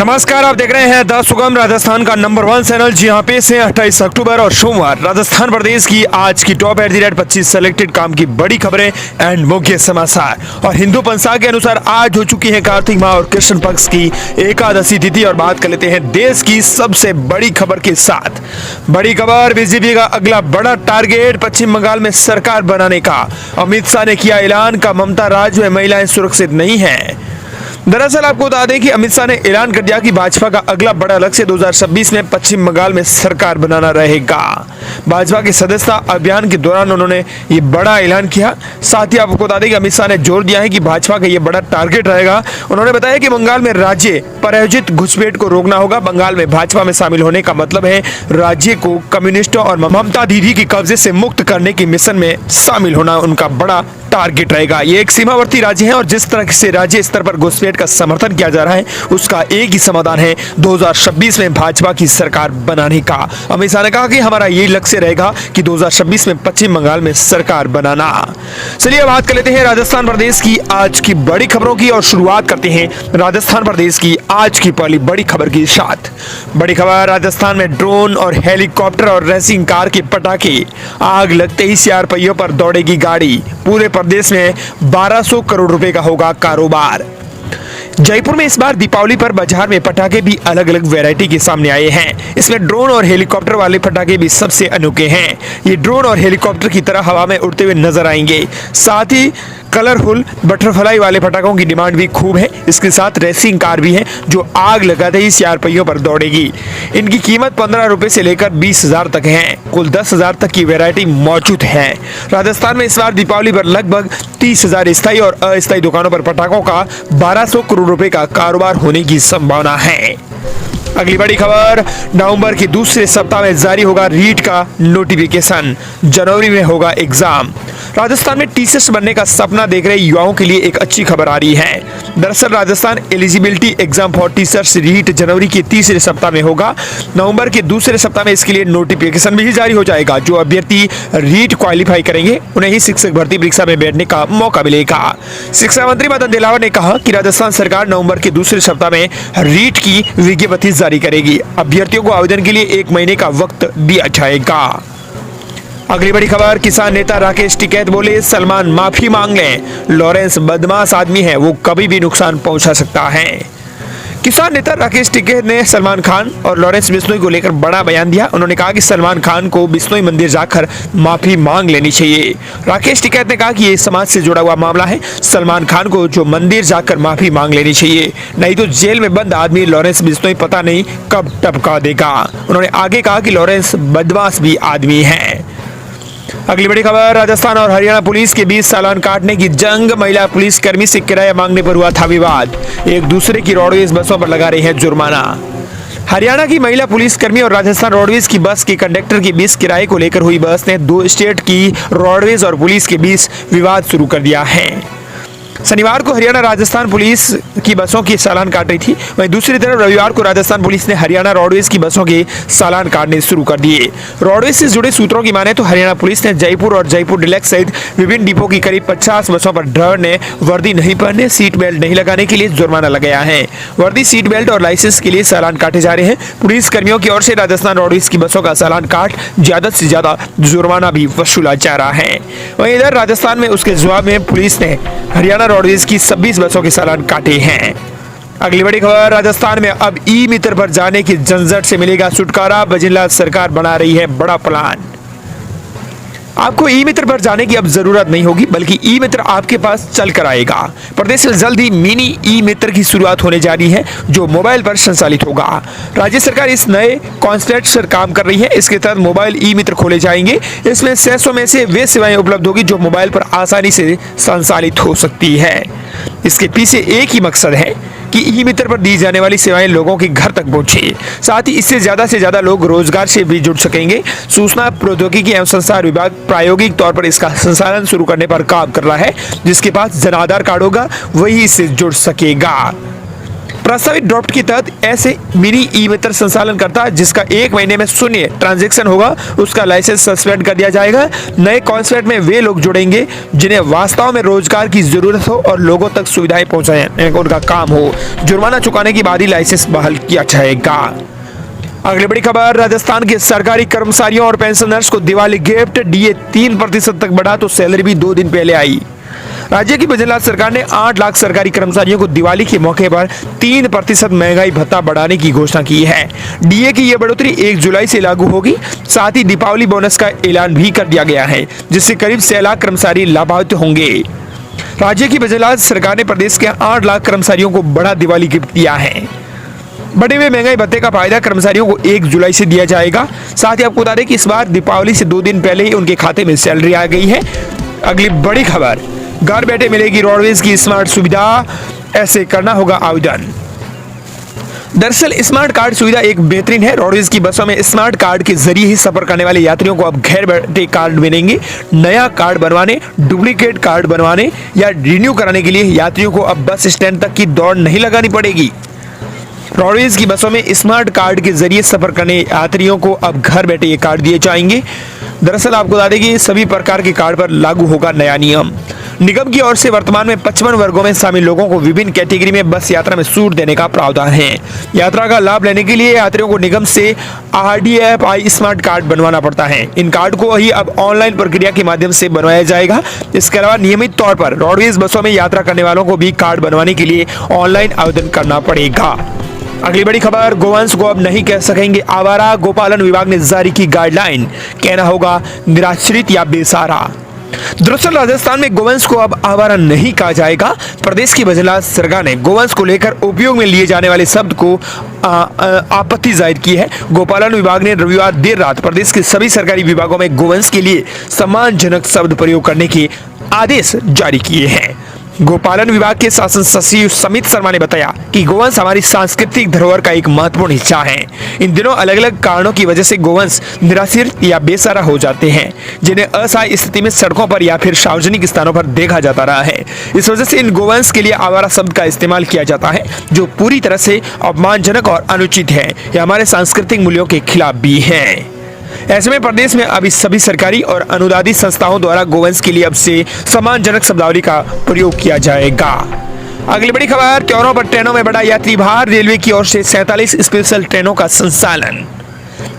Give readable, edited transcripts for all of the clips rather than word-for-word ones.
नमस्कार, आप देख रहे हैं द सुगम राजस्थान का नंबर 1 चैनल। जी हाँ, पेश है 28 अक्टूबर और सोमवार राजस्थान प्रदेश की आज की टॉप @ 25 सेलेक्टेड काम की बड़ी खबरें एंड मुख्य समाचार। और हिंदू पंचांग के अनुसार आज हो चुकी है कार्तिक माह और कृष्ण पक्ष की एकादशी तिथि। और बात कर लेते हैं देश की सबसे बड़ी खबर के साथ। बड़ी खबर, बीजेपी का अगला बड़ा टारगेट पश्चिम बंगाल में सरकार बनाने का। अमित शाह ने किया ऐलान का ममता राज्य में महिलाएं सुरक्षित नहीं है। दरअसल आपको बता दें कि अमित शाह ने ऐलान कर दिया कि भाजपा का अगला बड़ा लक्ष्य 2026 में पश्चिम बंगाल में सरकार बनाना रहेगा। भाजपा के सदस्यता अभियान के दौरान उन्होंने ये बड़ा ऐलान किया। साथ ही आपको बता दें कि अमित शाह ने जोर दिया है कि भाजपा का ये बड़ा टारगेट रहेगा। उन्होंने बताया कि बंगाल में राज्य प्रायोजित घुसपैठ को रोकना होगा। बंगाल में भाजपा में शामिल होने का मतलब है राज्य को कम्युनिस्टों और ममता दीदी के कब्जे से मुक्त करने की मिशन में शामिल होना उनका बड़ा टारगेट रहेगा। ये एक सीमावर्ती राज्य है और जिस तरह से राज्य स्तर पर घुसपैठ का समर्थन किया जा रहा है उसका एक ही समाधान है 2026 में भाजपा की सरकार बनाने का। अमित शाह ने कहा कि हमारा ये लक्ष्य रहेगा कि 2026 में पश्चिम बंगाल में सरकार बनाना। चलिए बात कर लेते हैं राजस्थान प्रदेश की आज की बड़ी खबरों की और शुरुआत करते हैं राजस्थान प्रदेश की आज की पहली बड़ी खबर के साथ। बड़ी खबर, राजस्थान में ड्रोन और हेलीकॉप्टर और रेसिंग कार के पटाखे, आग लगते ही 4 पहियों पर दौड़ेगी गाड़ी। पूरे प्रदेश में 1200 करोड़ रुपए का होगा कारोबार। जयपुर में इस बार दीपावली पर बाजार में पटाखे भी अलग अलग वैरायटी के सामने आए हैं। इसमें ड्रोन और हेलीकॉप्टर वाले पटाखे भी सबसे अनोखे हैं। ये ड्रोन और हेलीकॉप्टर की तरह हवा में उड़ते हुए नजर आएंगे। साथ ही कलरफुल बटरफ्लाई वाले पटाखों की डिमांड भी खूब है। इसके साथ रेसिंग कार भी है जो आग लगाते ही 4 पहियों पर दौड़ेगी। इनकी कीमत 15 रुपए से लेकर 20,000 तक है। कुल 10,000 तक की वैरायटी मौजूद है। राजस्थान में इस बार दीपावली पर लगभग 30,000 स्थायी और अस्थायी दुकानों पर पटाखों का 1200 करोड़ रुपए का कारोबार होने की संभावना है। अगली बड़ी खबर, नवंबर के दूसरे सप्ताह में जारी होगा रीट का नोटिफिकेशन। जनवरी में होगा एग्जाम। राजस्थान में टीचर्स बनने का सपना देख रहे युवाओं के लिए एक अच्छी खबर आ रही है। दरअसल Rajasthan eligibility exam for teachers REET जनवरी के तीसरे सप्ताह में होगा। नवंबर के दूसरे सप्ताह में इसके लिए नोटिफिकेशन भी जारी हो जाएगा। जो अभ्यर्थी रीट क्वालिफाई करेंगे उन्हें ही शिक्षक भर्ती परीक्षा में बैठने का मौका मिलेगा। शिक्षा मंत्री मदन दिलावर ने कहा कि राजस्थान सरकार नवंबर के दूसरे सप्ताह में रीट की विज्ञप्ति जारी करेगी। अभ्यर्थियों को आवेदन के लिए 1 महीने का वक्त दिया जाएगा। अगली बड़ी खबर, किसान नेता राकेश टिकैत बोले सलमान माफी मांग लें। लॉरेंस बदमाश आदमी है, वो कभी भी नुकसान पहुंचा सकता है। किसान नेता राकेश टिकैत ने सलमान खान और लॉरेंस बिश्नोई को लेकर बड़ा बयान दिया। उन्होंने कहा कि सलमान खान को बिश्नोई मंदिर जाकर माफी मांग लेनी चाहिए। राकेश टिकैत ने कहा कि ये समाज से जुड़ा हुआ मामला है। सलमान खान को जो मंदिर जाकर माफी मांग लेनी चाहिए, नहीं तो जेल में बंद आदमी लॉरेंस बिश्नोई पता नहीं कब टपका देगा। उन्होंने आगे कहा कि लॉरेंस बदमाश भी आदमी है। अगली बड़ी खबर, राजस्थान और हरियाणा पुलिस के बीच चालान काटने की जंग। महिला पुलिस कर्मी से किराया मांगने पर हुआ था विवाद। एक दूसरे की रोडवेज बसों पर लगा रही है जुर्माना। हरियाणा की महिला पुलिस कर्मी और राजस्थान रोडवेज की बस के कंडक्टर के बीच किराए को लेकर हुई बहस ने 2 स्टेट की रोडवेज और पुलिस के बीच विवाद शुरू कर दिया है। शनिवार को हरियाणा राजस्थान पुलिस की बसों की चालान काट रही थी। वहीं दूसरी तरफ रविवार को राजस्थान पुलिस ने हरियाणा रोडवेज की बसों के चालान काटने शुरू कर दिए। रोडवेज से जुड़े सूत्रों की माने तो हरियाणा पुलिस ने जयपुर और जयपुर डिलक्स सहित विभिन्न डिपो की करीब 50 बसों पर ड्राइवर ने वर्दी नहीं पहनने, सीट बेल्ट नहीं लगाने के लिए जुर्माना लगाया है। वर्दी, सीट बेल्ट और लाइसेंस के लिए चालान काटे जा रहे हैं। पुलिस कर्मियों की ओर से राजस्थान रोडवेज की बसों का चालान काट ज्यादा से ज्यादा जुर्माना भी वसूला जा रहा है। वहीं इधर राजस्थान में उसके जवाब में पुलिस ने हरियाणा रोडवेज की 26 बसों के चालान काटे हैं। अगली बड़ी खबर, राजस्थान में अब ई मित्र पर जाने की झंझट से मिलेगा छुटकारा। भजनलाल सरकार बना रही है बड़ा प्लान। आपको ई मित्र पर जाने की अब जरूरत नहीं होगी, बल्कि ई मित्र आपके पास चल कर आएगा। प्रदेश में जल्द ही मिनी ई मित्र की शुरुआत होने जा रही है जो मोबाइल पर संचालित होगा। राज्य सरकार इस नए कॉन्सेप्ट पर काम कर रही है। इसके तहत मोबाइल ई मित्र खोले जाएंगे। इसमें 600 में से वे सेवाएं उपलब्ध होगी जो मोबाइल पर आसानी से संचालित हो सकती है। इसके पीछे एक ही मकसद है कि ई मित्र पर दी जाने वाली सेवाएं लोगों के घर तक पहुंचे। साथ ही इससे ज्यादा से ज्यादा लोग रोजगार से भी जुड़ सकेंगे। सूचना प्रौद्योगिकी एवं संचार विभाग प्रायोगिक तौर पर इसका संचालन शुरू करने पर काम कर रहा है। जिसके पास जन आधार कार्ड होगा वही इससे जुड़ सकेगा। प्रस्तावित ड्राफ्ट के तहत ऐसे मिनी ई मित्र संचालन करता जिसका 1 महीने में शून्य ट्रांजैक्शन होगा, उसका लाइसेंस सस्पेंड कर दिया जाएगा। नए कॉन्सेप्ट में वे लोग जुड़ेंगे जिन्हें वास्तव में रोजगार की जरूरत हो और लोगों तक सुविधाएं पहुंचाने उनका काम हो। जुर्माना चुकाने के बाद ही लाइसेंस बहाल किया जाएगा। अगली बड़ी खबर, राजस्थान के सरकारी कर्मचारियों और पेंशनर्स को दिवाली गिफ्ट, डीए 3% तक बढ़ा तो सैलरी भी 2 दिन पहले आई। राज्य की गुजरात सरकार ने 8 लाख सरकारी कर्मचारियों को दिवाली के मौके पर 3% महंगाई भत्ता बढ़ाने की घोषणा की है। डीए की यह बढ़ोतरी 1 जुलाई से लागू होगी। साथ ही दीपावली बोनस का ऐलान भी कर दिया गया है, जिससे करीब 6 लाख कर्मचारी लाभान्वित होंगे। राज्य की गुजरात सरकार ने प्रदेश के 8 लाख कर्मचारियों को बड़ा दिवाली गिफ्ट दिया है। बढ़े हुए महंगाई भत्ते का फायदा कर्मचारियों को 1 जुलाई से दिया जाएगा। साथ ही आपको बता दें कि इस बार दीपावली से 2 दिन पहले ही उनके खाते में सैलरी आ गई है। अगली बड़ी खबर, घर बैठे मिलेगी रोडवेज की स्मार्ट सुविधा, ऐसे करना होगा आवेदन। दरअसल स्मार्ट कार्ड सुविधा एक बेहतरीन है। रोडवेज की बसों में स्मार्ट कार्ड के जरिए ही सफर करने वाले यात्रियों को अब घर बैठे कार्ड मिलेंगे। नया कार्ड बनवाने, डुप्लीकेट कार्ड बनवाने या रिन्यू कराने के लिए यात्रियों को अब बस स्टैंड तक की दौड़ नहीं लगानी पड़ेगी। रोडवेज की बसों में स्मार्ट कार्ड के जरिए सफर करने यात्रियों को अब घर बैठे ये कार्ड दिए जाएंगे। दरअसल आपको बता दें कि सभी प्रकार के कार्ड पर लागू होगा नया नियम। निगम की ओर से वर्तमान में 55 वर्गों में शामिल लोगों को विभिन्न कैटेगरी में बस यात्रा में छूट देने का प्रावधान है। यात्रा का लाभ लेने के लिए यात्रियों को निगम से RDFI स्मार्ट कार्ड बनवाना पड़ता है। इन कार्ड को ही अब ऑनलाइन प्रक्रिया के माध्यम से बनवाया जाएगा। इसके अलावा नियमित तौर पर रोडवेज बसों में यात्रा करने वालों को भी कार्ड बनवाने के लिए ऑनलाइन आवेदन करना पड़ेगा। अगली बड़ी खबर, गोवंश को अब नहीं कह सकेंगे आवारा, गोपालन विभाग ने जारी की गाइडलाइन, कहना होगा निराश्रित या बेसहारा। दरअसल राजस्थान में गोवंश को अब आवारा नहीं कहा जाएगा। प्रदेश की गुजरात सरकार ने गोवंश को लेकर उपयोग में लिए जाने वाले शब्द को आपत्ति जाहिर की है। गोपालन विभाग ने रविवार देर रात प्रदेश के सभी सरकारी विभागों में गोवंश के लिए सम्मानजनक शब्द प्रयोग करने के आदेश जारी किए हैं। गोपालन विभाग के शासन सचिव समित शर्मा ने बताया कि गोवंश हमारी सांस्कृतिक धरोहर का एक महत्वपूर्ण हिस्सा है। इन दिनों अलग अलग कारणों की वजह से गोवंश निराश्रित या बेसहारा हो जाते हैं, जिन्हें असहाय स्थिति में सड़कों पर या फिर सार्वजनिक स्थानों पर देखा जाता रहा है। इस वजह से इन गोवंश के लिए आवारा शब्द का इस्तेमाल किया जाता है, जो पूरी तरह से अपमानजनक और अनुचित है। यह हमारे सांस्कृतिक मूल्यों के खिलाफ भी है। ऐसे में प्रदेश में अभी सभी सरकारी और अनुदानित संस्थाओं द्वारा गोवंश के लिए अब से सम्मानजनक शब्दावली का प्रयोग किया जाएगा। अगली बड़ी खबर, त्योहारों पर ट्रेनों में बड़ा यात्री भार, रेलवे की ओर से 47 स्पेशल ट्रेनों का संचालन।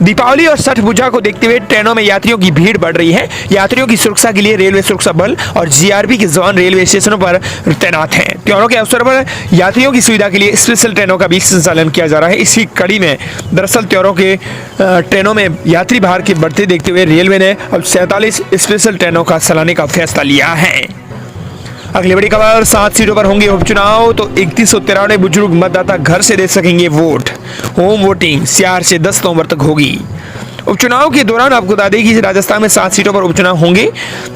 दीपावली और छठ पूजा को देखते हुए ट्रेनों में यात्रियों की भीड़ बढ़ रही है। यात्रियों की सुरक्षा के लिए रेलवे सुरक्षा बल और GRP के जवान रेलवे स्टेशनों पर तैनात हैं। त्योहारों के अवसर पर यात्रियों की सुविधा के लिए स्पेशल ट्रेनों का भी संचालन किया जा रहा है। इसी कड़ी में दरअसल त्योहारों के ट्रेनों में यात्री भार के बढ़ते देखते हुए रेलवे ने अब 47 स्पेशल ट्रेनों का चलाने का फैसला लिया है। अगली बड़ी खबर, 7 सीटों पर होंगे उपचुनाव तो 3193 बुजुर्ग मतदाता घर से दे सकेंगे वोट। होम वोटिंग 4 से 10 नवंबर तक होगी। उपचुनाव के दौरान आपको बता दें कि राजस्थान में 7 सीटों पर उपचुनाव होंगे।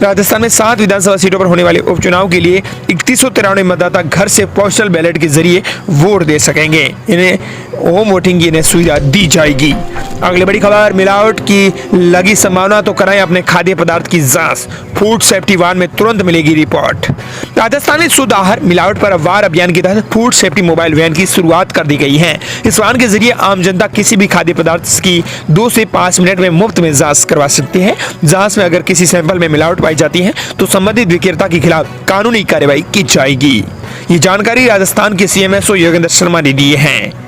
राजस्थान में 7 विधानसभा सीटों पर होने वाले उपचुनाव के लिए 3193 मतदाता घर से पोस्टल बैलेट के जरिए वोट दे सकेंगे। इन्हें होम वोटिंग की इन्हें सुविधा दी जाएगी। अगली बड़ी खबर, मिलावट की लगी संभावना तो कराएं अपने खाद्य पदार्थ की जांच, फूड सेफ्टी वाहन में तुरंत मिलेगी रिपोर्ट। राजस्थान में शुद्ध आहार मिलावट पर वार अभियान के तहत फूड सेफ्टी मोबाइल वैन की शुरुआत कर दी गई है। इस वाहन के जरिए आम जनता किसी भी खाद्य पदार्थ की 2 से 5 मिनट में मुफ्त में जांच करवा सकती है। जांच में अगर किसी सैंपल में मिलावट पाई जाती है तो संबंधित विक्रेता के खिलाफ कानूनी कार्रवाई की जाएगी। ये जानकारी राजस्थान के CMSO योगेंद्र शर्मा ने दी है।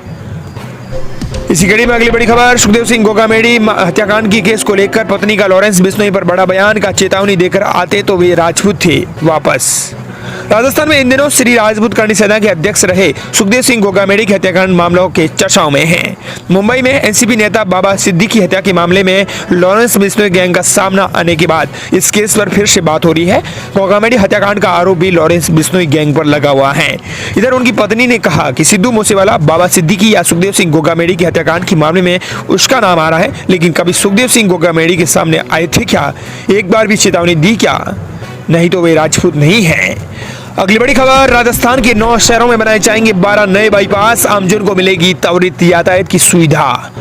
इसी कड़ी में अगली बड़ी खबर, सुखदेव सिंह गोगामेडी हत्याकांड की केस को लेकर पत्नी का लॉरेंस बिश्नोई पर बड़ा बयान, का चेतावनी देकर आते तो वे राजपूत थे वापस। राजस्थान में इन दिनों श्री राजपूत करणी सेना के अध्यक्ष रहे सुखदेव सिंह गोगामेडी के हत्याकांड मामलों के चर्चाओं में हैं। मुंबई में NCP नेता बाबा सिद्दीकी हत्या के मामले में लॉरेंस बिश्नोई गैंग का सामना आने के बाद इस केस पर फिर से बात हो रही है। गोगामेडी हत्याकांड का आरोप भी लॉरेंस बिश्नोई गैंग पर लगा हुआ है। इधर उनकी पत्नी ने कहा कि सिद्धू मूसेवाला, बाबा सिद्दीकी या सुखदेव सिंह गोगामेडी के हत्याकांड के मामले में उसका नाम आ रहा है, लेकिन कभी सुखदेव सिंह गोगामेडी के सामने आए थे क्या? एक बार भी चेतावनी दी क्या? नहीं तो वे राजपूत नहीं है। अगली बड़ी खबर, राजस्थान के 9 शहरों में बनाए जाएंगे 12 नए बाईपास, आमजन को मिलेगी त्वरित यातायात की सुविधा।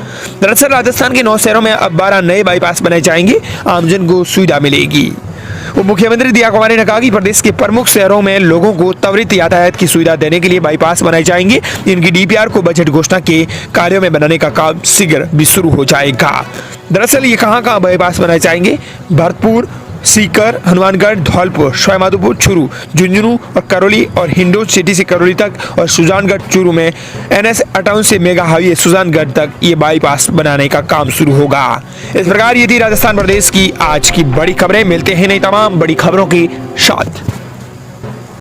दरअसल राजस्थान के 9 शहरों में अब 12 नए बाईपास बनाए जाएंगे, आमजन को सुविधा मिलेगी। उप मुख्यमंत्री दिया कुमारी ने कहा कि प्रदेश के प्रमुख शहरों में लोगों को त्वरित यातायात की सुविधा देने के लिए बाईपास बनाए जाएंगे। इनकी डीपीआर को बजट घोषणा के कार्यों में बनाने का काम शीघ्र भी शुरू हो जाएगा। दरअसल ये कहाँ बाईपास बनाए जाएंगे? भरतपुर, सीकर, हनुमानगढ़, धौलपुर, सवाईमाधोपुर, चूरू, झुंझुनू और करौली और हिंडोन सिटी से करौली तक और सुजानगढ़ चूरू में NH 58 से मेगा हाईवे सुजानगढ़ तक ये बाईपास बनाने का काम शुरू होगा। इस प्रकार ये थी राजस्थान प्रदेश की आज की बड़ी खबरें। मिलते हैं नई तमाम बड़ी खबरों के साथ।